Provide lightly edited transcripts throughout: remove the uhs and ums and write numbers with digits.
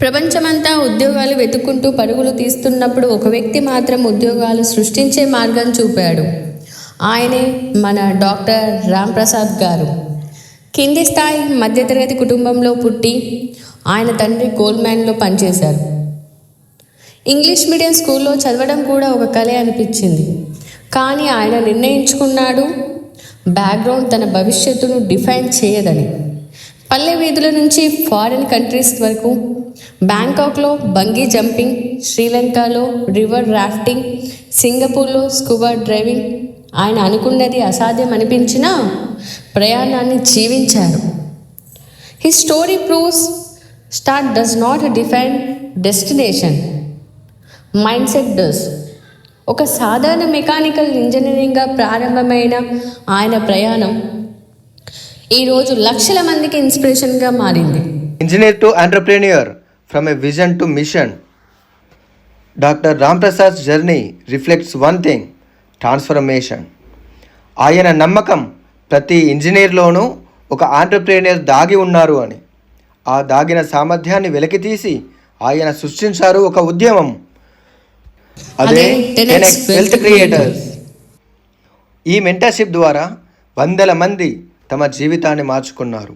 ప్రపంచమంతా ఉద్యోగాలు వెతుక్కుంటూ పరుగులు తీస్తున్నప్పుడు ఒక వ్యక్తి మాత్రం ఉద్యోగాలు సృష్టించే మార్గం చూపాడు. ఆయనే మన డాక్టర్ రాంప్రసాద్ గారు. కింది స్థాయి మధ్యతరగతి కుటుంబంలో పుట్టి ఆయన తండ్రి గోల్డ్మ్యాన్లో పనిచేశారు. ఇంగ్లీష్ మీడియం స్కూల్లో చదవడం కూడా ఒక కలే అనిపించింది. కానీ ఆయన నిర్ణయించుకున్నాడు, బ్యాక్గ్రౌండ్ తన భవిష్యత్తును డిఫైన్ చేయదని. పల్లె వీధుల నుంచి ఫారిన్ కంట్రీస్ వరకు, బ్యాంకాక్లో బంగీ జంపింగ్, శ్రీలంకలో రివర్ రాఫ్టింగ్, సింగపూర్లో స్కూబా డ్రైవింగ్. ఆయన అనుకున్నది అసాధ్యం అనిపించినా ప్రయాణాన్ని జీవించారు. His story proves start does not define destination, mind set does. ఒక సాధారణ మెకానికల్ ఇంజనీరింగ్గా ప్రారంభమైన ఆయన ప్రయాణం ఈరోజు లక్షల మందికి ఇన్స్పిరేషన్గా మారింది. Engineer to entrepreneur, from a vision to mission. Doctor Ramprasad journey reflects one thing, transformation. ఆయన నమ్మకం ప్రతి ఇంజనీర్లోనూ ఒక ఆంటర్ప్రెన్యూర్ దాగి ఉన్నారు అని. ఆ దాగిన సామర్థ్యాన్ని వెలికితీసి ఆయన సృష్టించారు ఒక ఉద్యమం. అదే 10x వెల్త్ క్రియేటర్స్. ఈ మెంటర్షిప్ ద్వారా వందల మంది తమ జీవితాన్ని మార్చుకున్నారు.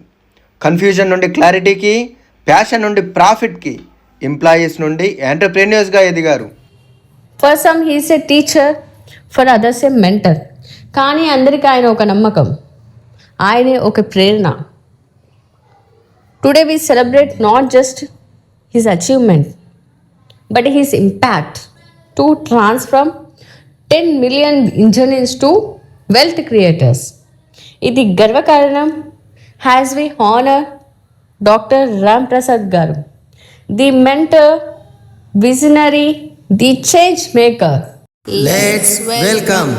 కన్ఫ్యూజన్ నుండి క్లారిటీకి, ప్యాషన్ నుండి ప్రాఫిట్కి, ఎంప్లాయీస్ నుండి ఎంటర్ప్రెన్యూర్స్గా ఎదిగారు. For some he's a teacher, for others a mentor. కానీ అందరికీ ఆయన ఒక నమ్మకం, ఆయనే ఒక ప్రేరణ. Today we celebrate not just his achievement but his impact to transform 10 million engineers to wealth creators. ఇది గర్వకారణం. As we honour doctor Ramprasad garu, the mentor, visionary, the change maker. Let's welcome